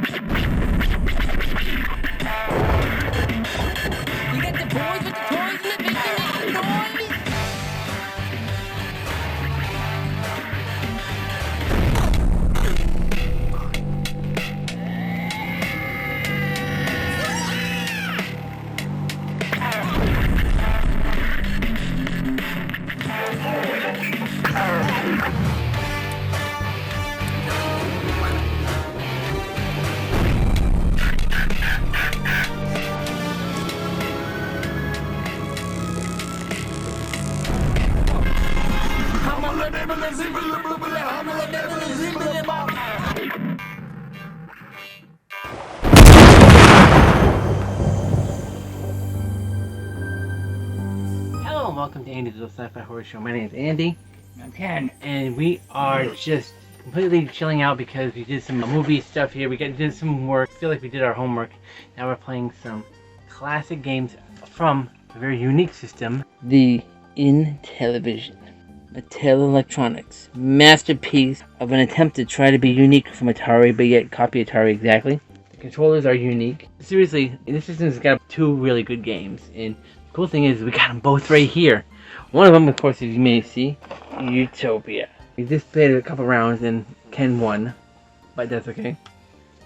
You got the boys with the toys in the basement making noise? Hello and welcome to Andy's Little Sci-Fi Horror Show. My name is Andy. I'm Ken. And we are just completely chilling out because we did some movie stuff here. We did some work. I feel like we did our homework. Now we're playing some classic games from a very unique system. The Intellivision. Mattel Electronics. Masterpiece of an attempt to try to be unique from Atari, but yet copy Atari exactly. The controllers are unique. Seriously, this system's got two really good games. And the cool thing is we got them both right here. One of them, of course, as you may see, Utopia. We just played a couple rounds and Ken won, but that's okay.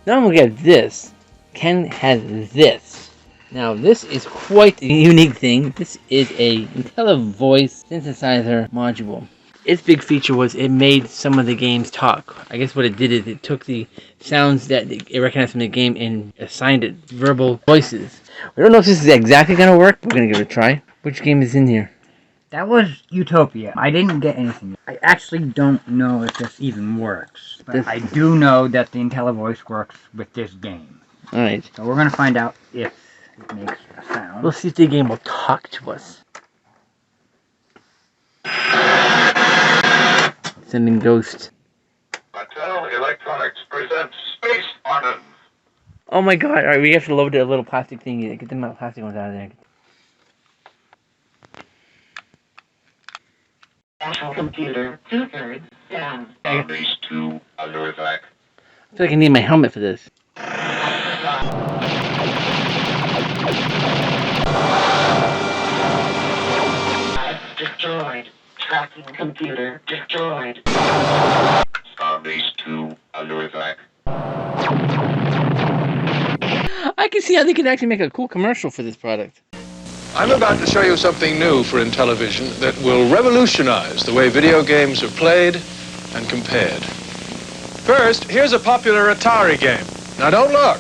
Now I'm looking at this. Ken has this. Now this is quite a unique thing. This is a IntelliVoice synthesizer module. Its big feature was it made some of the games talk. I guess what it did is it took the sounds that it recognized from the game and assigned it verbal voices. We don't know if this is exactly going to work, but we're going to give it a try. Which game is in here? That was Utopia. I didn't get anything. I actually don't know if this even works. But I do know that the IntelliVoice works with this game. Alright. So we're going to find out if it makes a sound. We'll see if the game will talk to us. Sending Ghost. Mattel Electronics presents Space Martin. Oh my god, alright, we have to load the little plastic thingy. Get the plastic ones out of there. National computer, 2/3 down. Base 2 under attack. I feel like I need my helmet for this. Destroyed. Tracking computer destroyed. Starbase 2 under attack. I can see how they could actually make a cool commercial for this product. I'm about to show you something new for Intellivision that will revolutionize the way video games are played and compared. First, here's a popular Atari game. Now don't look.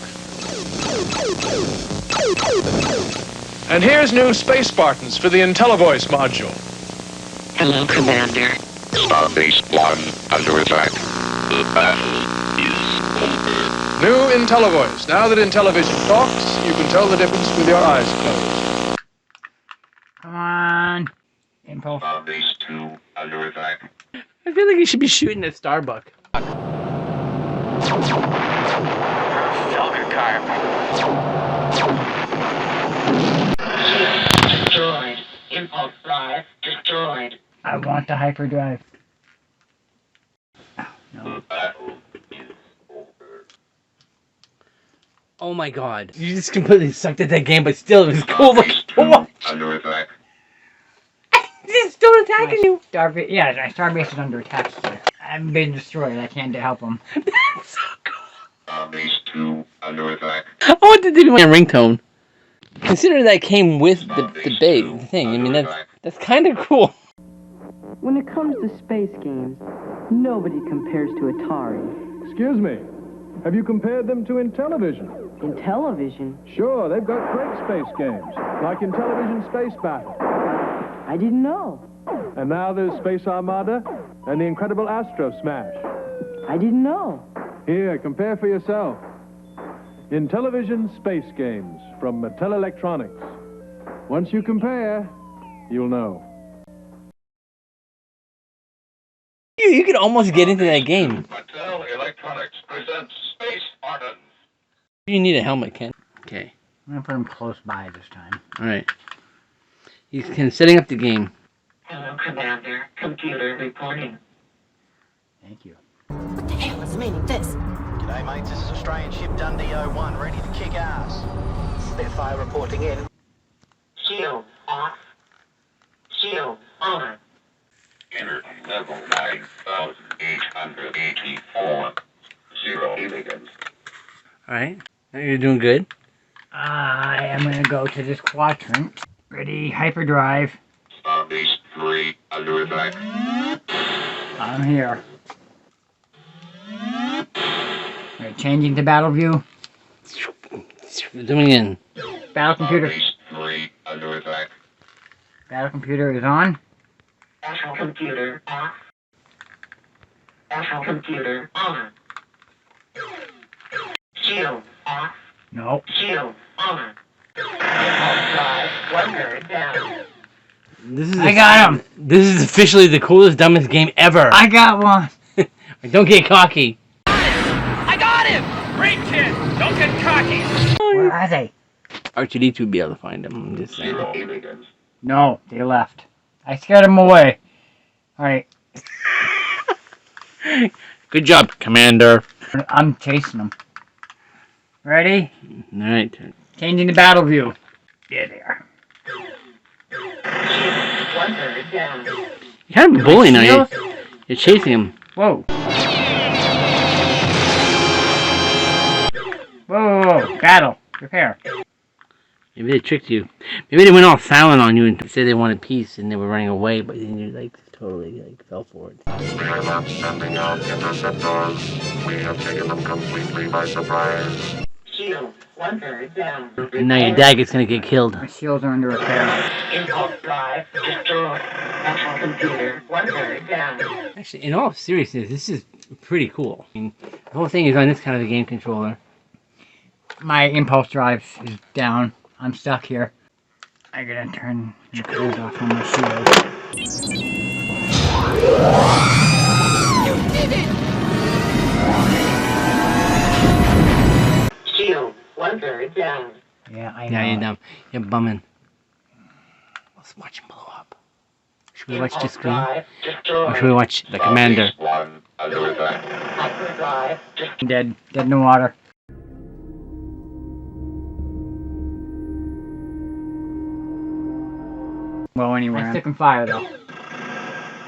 And here's new Space Spartans for the IntelliVoice module. Hello, Commander. Starbase 1 under attack. The battle is over. New IntelliVoice. Now that Intellivision talks, you can tell the difference with your eyes closed. Come on. Impulse. Starbase 2 under attack. I feel like you should be shooting at Starbuck. Destroyed. Impulse drive destroyed. I want the hyperdrive. Oh, no. The battle is over. Oh my god. You just completely sucked at that game, but still it was cool. Starbase 2 under attack. He's still attacking you. Starbase, yeah, my Starbase is under attack still. I've been destroyed. I can't help them. That's so cool. Starbase 2 under attack. I want to do my ringtone. Consider that came with the base thing. I mean, that's kind of cool. When it comes to space games, nobody compares to Atari. Excuse me, have you compared them to Intellivision? Intellivision? Sure, they've got great space games, like Intellivision Space Battle. I didn't know. And now there's Space Armada and the incredible Astro Smash. I didn't know. Here, compare for yourself. Intellivision Space Games from Mattel Electronics. Once you compare, you'll know. You could almost get into that game. Mattel Electronics presents Space Martin. You need a helmet, Ken. Okay. I'm going to put him close by this time. Alright. He's setting up the game. Hello, Commander. Computer reporting. Thank you. What the hell is the meaning of this? Get Hey mates, this is Australian ship Dundee 01, ready to kick ass. Spitfire reporting in. Shield off. Shield on. Energy level 9,884. 0 milligrams. Alright, you're doing good. I am gonna go to this quadrant. Ready, hyperdrive. Starbase 3 under attack. I'm here. Alright, changing to battle view. Zooming in. Battle computer. Starbase 3 under attack. Battle computer is on. Battle computer off. Battle computer on. Shield off. No. Shield on. Drive 1/3 down. I got him. This is officially the coolest, dumbest game ever. I got one. Don't get cocky. I got him! Great kid! Don't get cocky! Where are they? R2D2 would be able to find them. I'm just saying. 0 milligrams. No, they left. I scared them away. Alright, Good job, Commander. I'm chasing them. Ready? Alright. Changing to battle view. There they are. 1/3 down. You're kind of bullying now. You're chasing him. Whoa. Whoa. Battle. Prepare. Maybe they tricked you. Maybe they went all silent on you and said they wanted peace and they were running away, but then you like totally fell for it. We are not sending out interceptors. We have taken them completely by surprise. Shield 1/3 down. And now your dad gets gonna get killed. My shields are under repair. Impulse drive destroyed. Battle computer 1/3 down. Actually, in all seriousness, this is pretty cool. I mean, the whole thing is on this kind of a game controller. My impulse drive is down. I'm stuck here. I gotta turn the clothes off on my shield. You did it! Shield 1/3 down. Yeah, I know. Yeah, you're dumb. You're bumming. Let's watch him blow up. Should we watch the screen? Drive destroyed. Or should we watch the commander? One under attack. Hyperdrive destroyed. Dead. Dead in the water. Well, anyway. I'm sticking fire, though.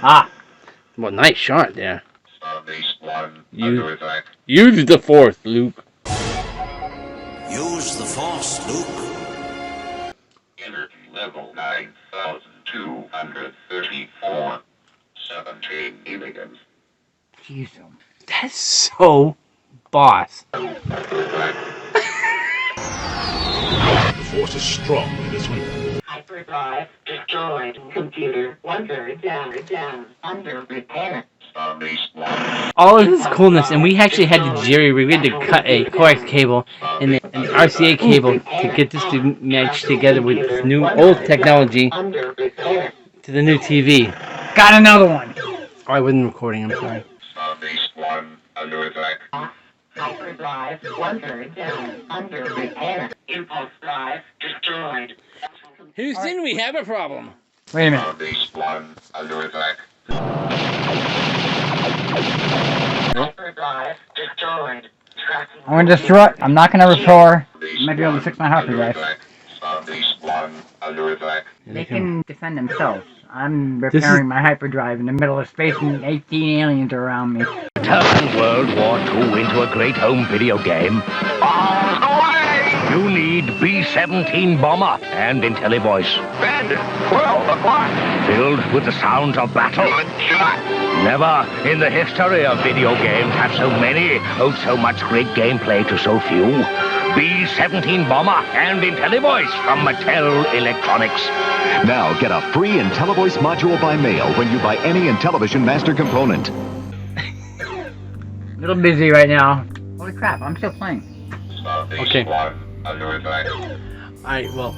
Ah! Well, nice shot there. Starbase 1 You- under attack. Use the force, Luke. Use the force, Luke. Energy level 9,234. 17 milligrams. Jeez. That's so boss. Under attack. The force is strong in this one. Hyperdrive destroyed. Computer 1/3 down. Under repair. Starbase 1. All of this coolness, and we actually had to jerry-rig. We had to cut a coax cable and an RCA cable to get this to match together with this new old technology Under repair. to the new TV. Got another one! Oh, I wasn't recording, I'm sorry. Starbase 1 under attack. Hyperdrive 1/3 down. Under repair. Impulse drive destroyed. Houston, we have a problem. Wait a minute. Starbase 1 under attack. Hyperdrive destroyed. Tracking. I'm gonna destroy. I'm not gonna repair. I might be able to fix my hyperdrive. Starbase 1 under attack. They can defend themselves. I'm repairing my hyperdrive in the middle of space and 18 aliens are around me. Turn World War II into a great home video game. You need B-17 bomber and IntelliVoice. Bed 12 o'clock. Filled with the sounds of battle. Good shot. Never in the history of video games have so many owed so much great gameplay to so few. B-17 bomber and IntelliVoice from Mattel Electronics. Now get a free IntelliVoice module by mail when you buy any Intellivision master component. A little busy right now. Holy crap, I'm still playing. Starbase Okay. 1 under attack. Alright, well.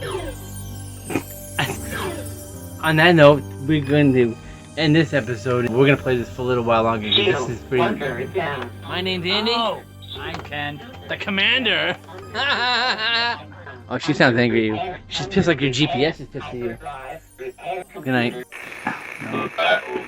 On that note, we're going to end this episode. We're going to play this for a little while longer because this is pretty... 1/3 down. My name's Andy. Oh, I'm Ken. The commander. Oh, she sounds angry at you. She's pissed like your GPS is pissed at you. Good night. Battle